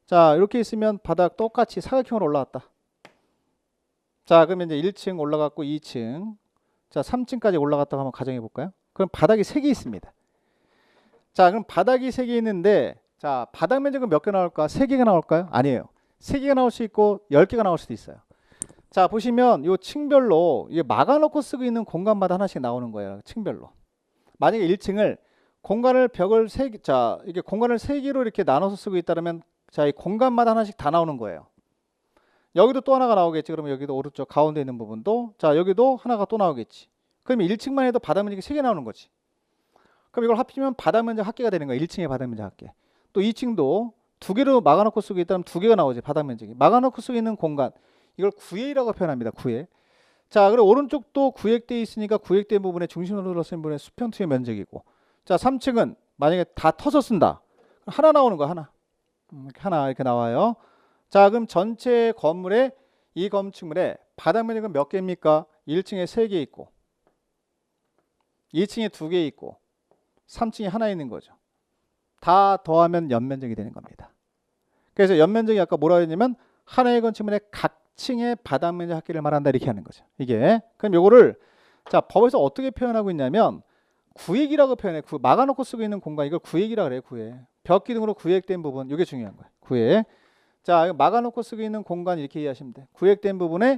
자, 이렇게 있으면 바닥 똑같이 사각형으로 올라왔다. 자, 그러면 이제 1층 올라갔고 2층. 자, 3층까지 올라갔다고 한번 가정해 볼까요? 그럼 바닥이 3개 있습니다. 자, 그럼 바닥이 3개 있는데 자, 바닥 면적은 몇 개 나올까? 3개가 나올까요? 아니에요. 3개가 나올 수 있고 10개가 나올 수도 있어요. 자, 보시면 이 층별로 이게 막아놓고 쓰고 있는 공간마다 하나씩 나오는 거예요. 층별로. 만약에 1층을 공간을 벽을 자, 이게 공간을 3개로 이렇게 나눠서 쓰고 있다면 자, 이 공간마다 하나씩 다 나오는 거예요. 여기도 또 하나가 나오겠지. 그러면 여기도 오른쪽 가운데 있는 부분도 자, 여기도 하나가 또 나오겠지. 그러면 1층만 해도 바닥 면적이 3개 나오는 거지. 그럼 이걸 합치면 바닥 면적 합계가 되는 거야. 1층의 바닥 면적 합계. 또 2층도 2개로 막아놓고 쓰고 있다면 2개가 나오지. 바닥 면적이. 막아놓고 쓰고 있는 공간. 이걸 구획이라고 표현합니다. 구획. 자, 그리고 오른쪽도 구획되어 있으니까 구획된 부분에 중심으로 들어선 부분의 수평 투의 면적이고. 자, 3층은 만약에 다 터서 쓴다. 하나 나오는 거 하나. 하나 이렇게 나와요. 자, 그럼 전체 건물의 이 건축물의 바닥 면적은 몇 개입니까? 1층에 3개 있고 2층에 2개 있고 3층에 하나 있는 거죠. 다 더하면 연면적이 되는 겁니다. 그래서 연면적이 아까 뭐라고 했냐면 하나의 건축물의 각 층의 바닥 면적 합계를 말한다 이렇게 하는 거죠. 이게 그럼 요거를 자, 법에서 어떻게 표현하고 있냐면 구획이라고 표현해. 막아놓고 쓰고 있는 공간 이걸 구획이라고 그래요. 구획. 벽 기둥으로 구획된 부분 이게 중요한 거예요. 구획. 자, 막아놓고 쓰고 있는 공간 이렇게 이해하시면 돼요. 구획된 부분에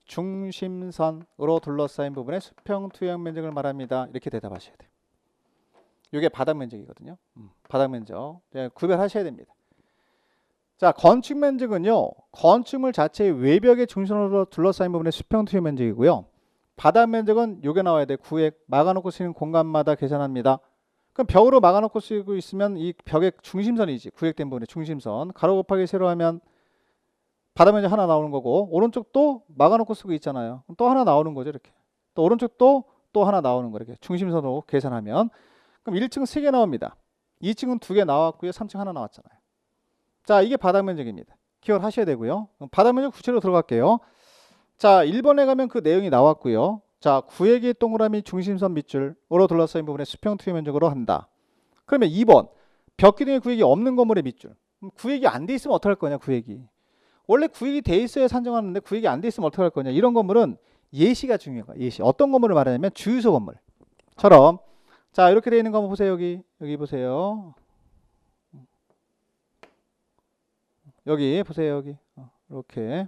중심선으로 둘러싸인 부분의 수평 투영 면적을 말합니다. 이렇게 대답하셔야 돼요. 이게 바닥 면적이거든요. 바닥 면적. 네, 구별하셔야 됩니다. 자, 건축 면적은요. 건축물 자체의 외벽의 중심으로 둘러싸인 부분의 수평 투영 면적이고요. 바닥 면적은 요게 나와야 돼. 구획. 막아놓고 쓰는 공간마다 계산합니다. 그럼 벽으로 막아놓고 쓰고 있으면 이 벽의 중심선이지. 구획된 부분의 중심선. 가로 곱하기 세로 하면 바닥 면적 하나 나오는 거고 오른쪽도 막아놓고 쓰고 있잖아요. 또 하나 나오는 거죠. 이렇게. 또 오른쪽도 또 하나 나오는 거 이렇게 중심선으로 계산하면 그럼 1층 3개 나옵니다. 2층은 2개 나왔고요. 3층 하나 나왔잖아요. 자, 이게 바닥 면적입니다. 기억하셔야 되고요. 바닥 면적 구체로 들어갈게요. 자, 1번에 가면 그 내용이 나왔고요. 자, 구획의 동그라미 중심선 밑줄으로 둘러싸인 부분의 수평 투여 면적으로 한다. 그러면 2번 벽 기둥에 구획이 없는 건물의 밑줄. 구획이 안 돼 있으면 어떡할 거냐. 구획이. 원래 구획이 돼 있어야 산정하는데 구획이 안 돼 있으면 어떡할 거냐. 이런 건물은 예시가 중요해요. 예시. 어떤 건물을 말하냐면 주유소 건물처럼. 자, 이렇게 되어 있는 거 한번 보세요. 여기 보세요. 여기 보세요. 여기 이렇게.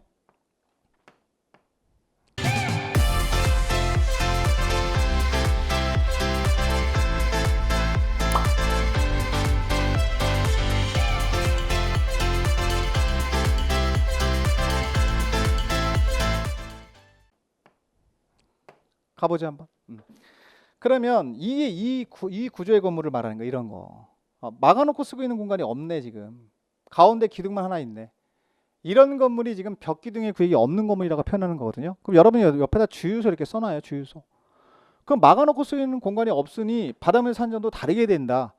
가보자 한번. 그러면 이 구조의 건물을 말하는 거 이런 거. 막아놓고 쓰고 있는 공간이 없네 지금. 가운데 기둥만 하나 있네. 이런 건물이 지금 벽 기둥의 구획이 없는 건물이라고 표현하는 거거든요. 그럼 여러분이 옆에다 주유소 이렇게 써놔요. 주유소. 그럼 막아놓고 쓰고 있는 공간이 없으니 바닥면 산정도 다르게 된다.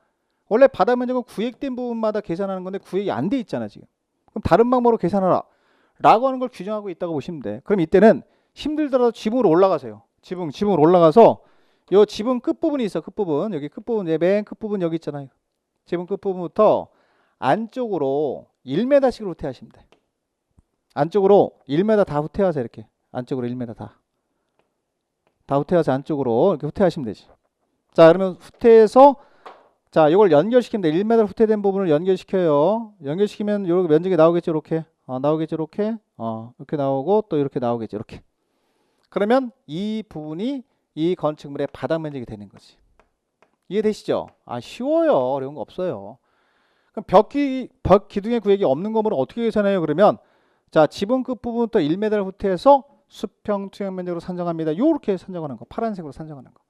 원래 바닥 면적은 구획된 부분마다 계산하는 건데 구획이 안 돼 있잖아 지금. 그럼 다른 방법으로 계산하라 라고 하는 걸 규정하고 있다고 보시면 돼. 그럼 이때는 힘들더라도 지붕으로 올라가세요. 지붕으로 올라가서 요 지붕 끝부분이 있어. 끝부분. 여기 끝부분, 맨 끝부분 여기 있잖아요. 지붕 끝부분부터 안쪽으로 1m씩으로 후퇴하시면 돼. 안쪽으로 1m 다 후퇴하세요. 이렇게. 안쪽으로 1m 다 후퇴해서 안쪽으로 이렇게 후퇴하시면 되지. 자, 그러면 후퇴해서 자, 이걸 연결시키면 돼. 1m 후퇴된 부분을 연결시켜요. 연결시키면 요렇게 면적이 나오겠죠. 이렇게. 나오겠죠. 이렇게. 이렇게 나오고 또 이렇게 나오겠죠. 이렇게. 그러면 이 부분이 이 건축물의 바닥 면적이 되는 거지. 이해되시죠? 쉬워요. 어려운 거 없어요. 그럼 벽 기둥의 구획이 없는 건물은 어떻게 계산해요? 그러면 자, 지붕 끝부분부터 1m를 후퇴해서 수평 투영 면적으로 산정합니다. 요렇게 산정하는 거. 파란색으로 산정하는 거.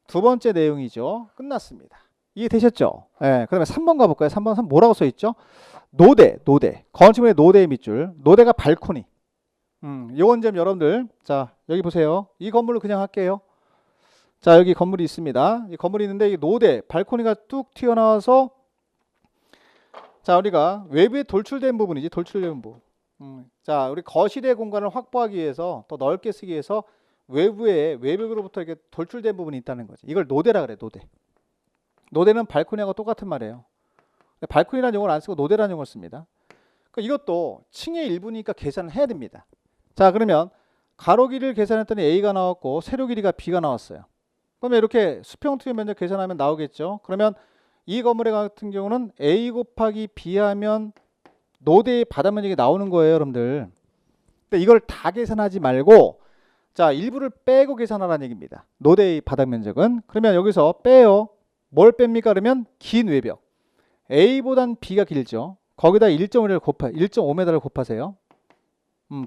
두 번째 내용이죠. 끝났습니다. 이해되셨죠? 네, 그러면 3번 가볼까요? 3번 뭐라고 써있죠? 노대. 건축물의 노대의 밑줄. 노대가 발코니. 요건 좀 여러분들 자 여기 보세요. 이 건물로 그냥 할게요. 자 여기 건물이 있습니다. 이 건물이 있는데 이 노대 발코니가 뚝 튀어나와서 자 우리가 외부에 돌출된 부분이지 돌출된 부분. 자 우리 거실의 공간을 확보하기 위해서 더 넓게 쓰기 위해서 외부에 외벽으로부터 이렇게 돌출된 부분이 있다는 거지. 이걸 노대라 그래. 노대. 노대는 발코니하고 똑같은 말이에요. 발코니라는 용어를 안 쓰고 노대라는 용어를 씁니다. 그러니까 이것도 층의 일부니까 계산을 해야 됩니다. 자 그러면 가로 길이를 계산했더니 A가 나왔고 세로 길이가 B가 나왔어요. 그러면 이렇게 수평 투입 면적 계산하면 나오겠죠. 그러면 이 건물의 같은 경우는 A 곱하기 B 하면 노대의 바닥 면적이 나오는 거예요, 여러분들. 근데 이걸 다 계산하지 말고 자 일부를 빼고 계산하라는 얘기입니다. 노대의 바닥 면적은. 그러면 여기서 빼요. 뭘 뺍니까? 그러면 긴 외벽. A보단 B가 길죠. 거기다 1.5m를 곱하세요.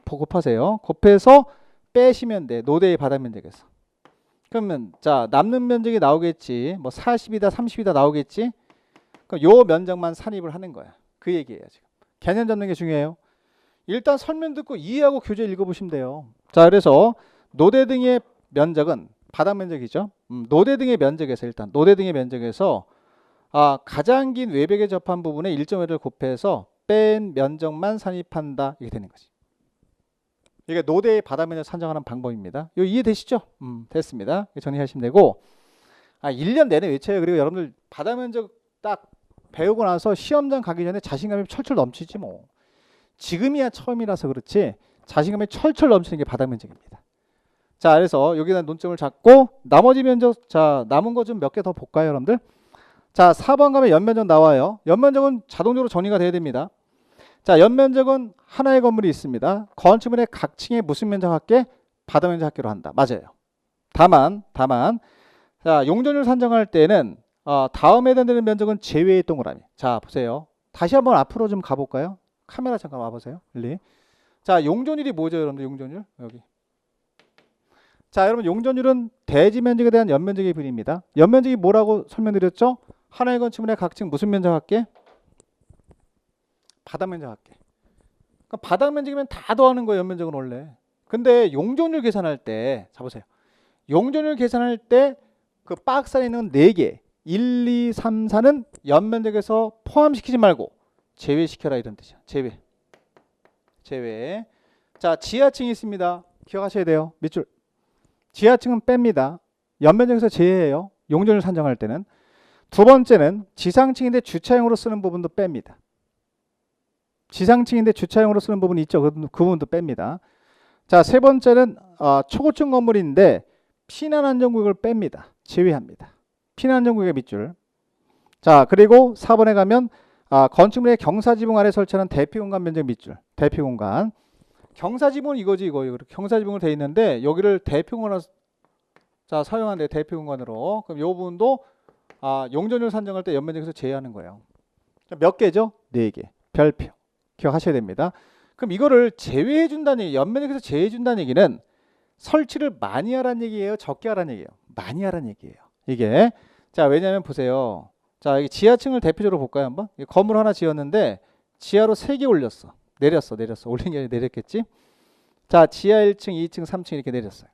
곱하세요. 곱해서 빼시면 돼. 노대의 바닥 면적에서. 그러면 자 남는 면적이 나오겠지. 뭐 40이다 30이다 나오겠지. 그럼 요 면적만 산입을 하는 거야. 그 얘기예요. 지금 개념 잡는 게 중요해요. 일단 설명 듣고 이해하고 교재 읽어보시면 돼요. 자 그래서 노대 등의 면적은 바닥 면적이죠. 노대 등의 면적에서 일단 노대 등의 면적에서 가장 긴 외벽에 접한 부분에 1.5를 곱해서 뺀 면적만 산입한다. 이게 되는 거지. 이게 노대의 바닥 면적 산정하는 방법입니다. 이거 이해되시죠? 됐습니다. 정리하시면 되고 1년 내내 외쳐요. 그리고 여러분들 바닥 면적 딱 배우고 나서 시험장 가기 전에 자신감이 철철 넘치지 뭐. 지금이야 처음이라서 그렇지 자신감이 철철 넘치는 게 바닥 면적입니다. 자 그래서 여기다 논점을 잡고 나머지 면적 자 남은 거 좀 몇 개 더 볼까요 여러분들? 자 4번 가면 연면적 나와요. 연면적은 자동적으로 정리가 돼야 됩니다. 자 연면적은 하나의 건물이 있습니다. 건축물의 각 층에 무슨 면적 할게? 바닥 면적 합계로 한다. 맞아요. 다만 자 용적률 산정할 때는 다음에 해당되는 면적은 제외의 동그라미. 자 보세요. 다시 한번 앞으로 좀 가볼까요? 카메라 잠깐 와보세요. 자 용적률이 뭐죠 여러분들? 용적률 여기. 자 여러분 용적률은 대지 면적에 대한 연면적의 비례입니다. 연면적이 뭐라고 설명드렸죠? 하나의 건축물의 각 층 무슨 면적 할게? 바닥 면적 할게. 그러니까 바닥 면적이면 다 더하는 거예요. 연면적은 원래. 근데 용적률 계산할 때 자 보세요. 용적률 계산할 때 그 박스 안에 있는 4개 1, 2, 3, 4는 연면적에서 포함시키지 말고 제외시켜라 이런 뜻이야. 제외. 자 지하층이 있습니다. 기억하셔야 돼요. 밑줄. 지하층은 뺍니다. 연면적에서 제외해요. 용적률 산정할 때는. 두 번째는 지상층인데 주차용으로 쓰는 부분도 뺍니다. 지상층인데 주차용으로 쓰는 부분이 있죠. 그 부분도 뺍니다. 자, 세 번째는 초고층 건물인데 피난안전구역을 뺍니다. 제외합니다. 피난안전구역의 밑줄. 자, 그리고 4번에 가면 건축물의 경사지붕 아래 설치하는 대피공간 면적 밑줄. 대피공간. 경사지붕은 이거지 이거. 경사지붕으로 되어 있는데 여기를 대피공간으로 자 사용한대. 대피공간으로. 그럼 이 부분도 용적률 산정할 때 연면적에서 제외하는 거예요. 몇 개죠? 4개. 별표. 기억하셔야 됩니다. 그럼 이거를 제외해 준다는 얘기, 연면적에서 제외해 준다는 얘기는 설치를 많이 하라는 얘기예요? 적게 하라는 얘기예요? 많이 하라는 얘기예요. 이게 자 왜냐하면 보세요. 자 여기 지하층을 대표적으로 볼까요 한번? 건물 하나 지었는데 지하로 3개 올렸어. 내렸어. 올린 게 아니라 내렸겠지? 자 지하 1층, 2층, 3층 이렇게 내렸어요.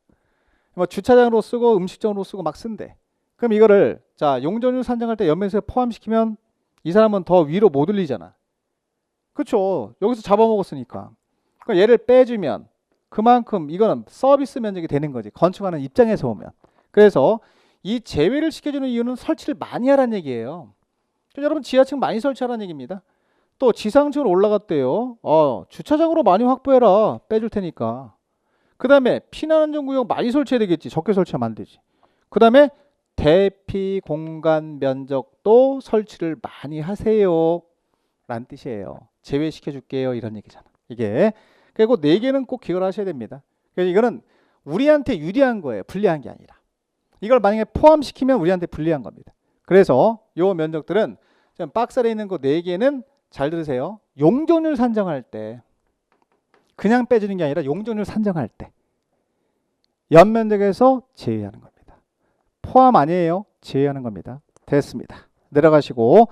뭐 주차장으로 쓰고 음식점으로 쓰고 막 쓴대. 그럼 이거를 자 용적률 산정할 때 연면적에 포함시키면 이 사람은 더 위로 못 올리잖아. 그렇죠. 여기서 잡아먹었으니까. 그러니까 얘를 빼주면 그만큼 이거는 서비스 면적이 되는 거지. 건축하는 입장에서 보면. 그래서 이 제외를 시켜주는 이유는 설치를 많이 하라는 얘기예요. 여러분 지하층 많이 설치하라는 얘기입니다. 또 지상층으로 올라갔대요. 주차장으로 많이 확보해라. 빼줄 테니까. 그 다음에 피난안전구역 많이 설치해야 되겠지. 적게 설치하면 안 되지. 그 다음에 대피 공간 면적도 설치를 많이 하세요. 라는 뜻이에요. 제외시켜 줄게요. 이런 얘기잖아. 이게. 그리고 4개는 꼭 기억을 하셔야 됩니다. 그래서 이거는 우리한테 유리한 거예요. 불리한 게 아니라. 이걸 만약에 포함시키면 우리한테 불리한 겁니다. 그래서 요 면적들은 박스에 있는 거 4개는 잘 들으세요. 용적률 산정할 때 그냥 빼주는 게 아니라 용적률 산정할 때 연면적에서 제외하는 겁니다. 포함 아니에요. 제외하는 겁니다. 됐습니다. 내려가시고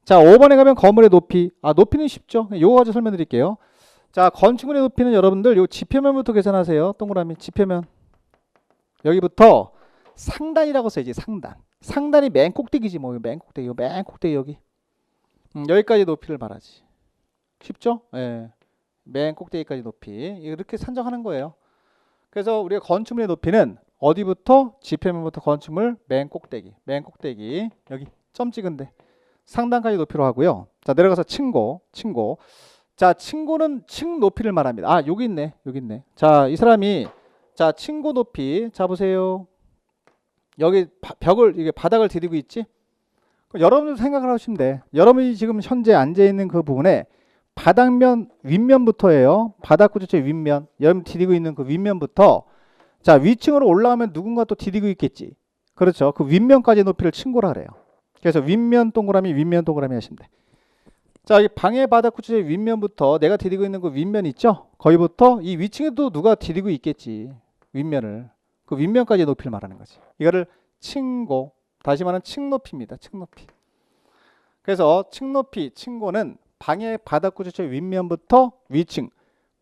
자 5번에 가면 건물의 높이. 높이는 쉽죠. 요거 가지고 설명드릴게요. 자, 건축물의 높이는 여러분들 요 지표면부터 계산하세요. 동그라미 지표면. 여기부터 상단이라고 써야지. 상단. 상단이 맨 꼭대기지 뭐. 맨 꼭대기. 맨 꼭대기 여기. 여기까지 높이를 말하지. 쉽죠? 예. 맨 꼭대기까지 높이. 이렇게 산정하는 거예요. 그래서 우리가 건축물의 높이는 어디부터? 지표면부터 건축물 맨 꼭대기. 맨 꼭대기. 여기 점 찍은데. 상단까지 높이로 하고요. 자, 내려가서 층고. 층고. 자, 층고는 층 높이를 말합니다. 아, 여기 있네. 여기 있네. 자, 이 사람이 자, 층고 높이. 자, 보세요. 여기 벽을 이게 바닥을 디디고 있지? 그럼 여러분들 생각을 하시면 돼. 여러분이 지금 현재 앉아 있는 그 부분에 바닥면 윗면부터예요. 바닥 구조체 윗면. 여러분 디디고 있는 그 윗면부터 자, 위층으로 올라가면 누군가 또 디디고 있겠지. 그렇죠. 그 윗면까지 높이를 층고라 그래요. 그래서 윗면 동그라미 윗면 동그라미 하시면 돼. 자, 이 방해 바닥 구조체 윗면부터 내가 디디고 있는 그 윗면 있죠? 거기부터 이 위층에도 누가 디디고 있겠지. 윗면을. 그 윗면까지 높이를 말하는 거지. 이거를 층고. 다시 말하면 층 높이입니다. 층 높이. 그래서 층 높이, 층고는 방해 바닥 구조체 윗면부터 위층,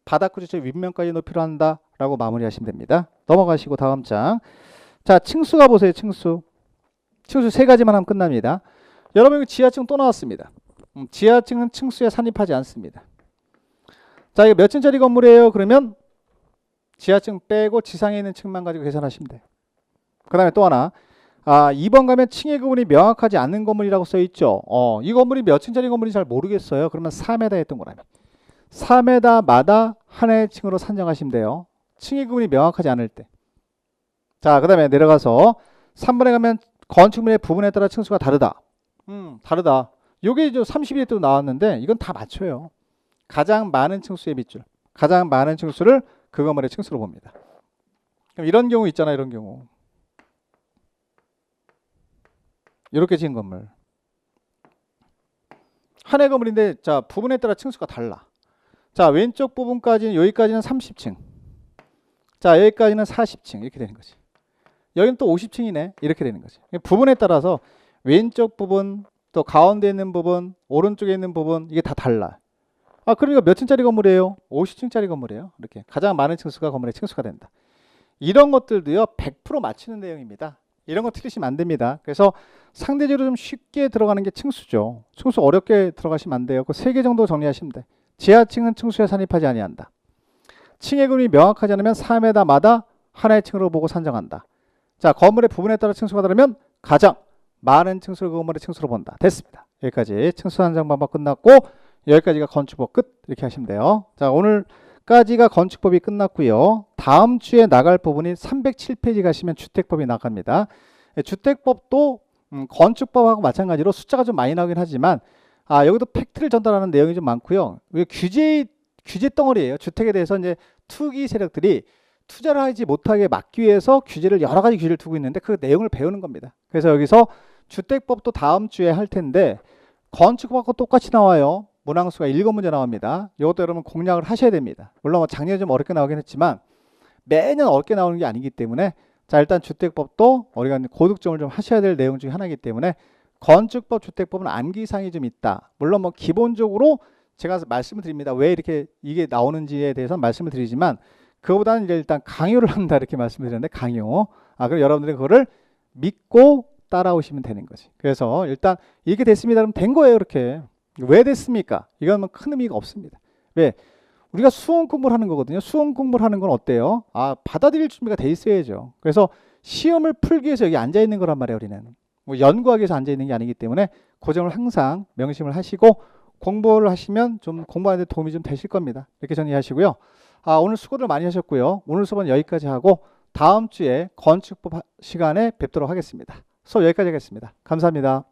바닥 구조체 윗면까지 높이로 한다라고 마무리하시면 됩니다. 넘어가시고 다음 장. 자, 층수가 보세요. 층수. 층수 세 가지만 하면 끝납니다. 여러분 지하층 또 나왔습니다. 지하층은 층수에 산입하지 않습니다. 자, 이거 몇 층짜리 건물이에요? 그러면 지하층 빼고 지상에 있는 층만 가지고 계산하시면 돼요. 그 다음에 또 하나. 아, 2번 가면 층의 구분이 명확하지 않는 건물이라고 써있죠. 이 건물이 몇 층짜리 건물인지 잘 모르겠어요. 그러면 4m 했던 거라면 4m마다 하나의 층으로 산정하시면 돼요. 층의 구분이 명확하지 않을 때. 자, 그 다음에 내려가서 3번에 가면 건축물의 부분에 따라 층수가 다르다. 다르다. 요게 이제 32회 때도 나왔는데 이건 다 맞춰요. 가장 많은 층수의 밑줄. 가장 많은 층수를 그 건물의 층수로 봅니다. 그럼 이런 경우 있잖아. 이런 경우. 이렇게 지은 건물. 한 해 건물인데 자, 부분에 따라 층수가 달라. 자, 왼쪽 부분까지는 여기까지는 30층. 자, 여기까지는 40층. 이렇게 되는 거지. 여기는 또 50층이네. 이렇게 되는 거지. 부분에 따라서 왼쪽 부분, 또 가운데 있는 부분, 오른쪽에 있는 부분 이게 다 달라. 아, 그러니까 몇 층짜리 건물이에요? 50층짜리 건물이에요. 이렇게 가장 많은 층수가 건물의 층수가 된다. 이런 것들도요 100% 맞추는 내용입니다. 이런 거 틀리시면 안 됩니다. 그래서 상대적으로 좀 쉽게 들어가는 게 층수죠. 층수 어렵게 들어가시면 안 돼요. 그 3개 정도 정리하시면 돼. 지하층은 층수에 산입하지 아니한다. 층의 구분이 명확하지 않으면 4m마다 하나의 층으로 보고 산정한다. 자, 건물의 부분에 따라 층수가 다르면 가장 많은 층수를 그 건물의 층수로 본다. 됐습니다. 여기까지 층수 산정 방법 끝났고 여기까지가 건축법 끝. 이렇게 하시면 돼요. 자, 오늘까지가 건축법이 끝났고요. 다음 주에 나갈 부분이 307페이지 가시면 주택법이 나갑니다. 주택법도 건축법하고 마찬가지로 숫자가 좀 많이 나오긴 하지만 여기도 팩트를 전달하는 내용이 좀 많고요. 규제 덩어리예요. 주택에 대해서 이제 투기 세력들이 투자를 하지 못하게 막기 위해서 여러 가지 규제를 두고 있는데 그 내용을 배우는 겁니다. 그래서 여기서 주택법도 다음 주에 할 텐데 건축법하고 똑같이 나와요. 문항수가 7문제 나옵니다. 이것도 여러분 공략을 하셔야 됩니다. 물론 뭐 작년에 좀 어렵게 나오긴 했지만 매년 어렵게 나오는 게 아니기 때문에 자, 일단 주택법도 우리가 고득점을 좀 하셔야 될 내용 중에 하나이기 때문에 건축법, 주택법은 암기사항이 좀 있다. 물론 뭐 기본적으로 제가 말씀을 드립니다. 왜 이렇게 이게 나오는지에 대해서 말씀을 드리지만 그거보다는 이제 일단 강요를 한다 이렇게 말씀을 드렸는데 강요. 그럼 여러분들이 그거를 믿고 따라오시면 되는 거지. 그래서 일단 이렇게 됐습니다. 그럼 된 거예요. 이렇게. 왜 됐습니까? 이건 뭐 큰 의미가 없습니다. 왜? 우리가 수험 공부를 하는 거거든요. 수험 공부를 하는 건 어때요? 받아들일 준비가 돼 있어야죠. 그래서 시험을 풀기 위해서 여기 앉아 있는 거란 말이에요. 우리는 뭐 연구하기 위해서 앉아 있는 게 아니기 때문에 그 점을 항상 명심을 하시고 공부를 하시면 좀 공부하는 데 도움이 좀 되실 겁니다. 이렇게 정리하시고요. 오늘 수고들 많이 하셨고요. 오늘 수업은 여기까지 하고 다음 주에 건축법 시간에 뵙도록 하겠습니다. 수업 여기까지 하겠습니다. 감사합니다.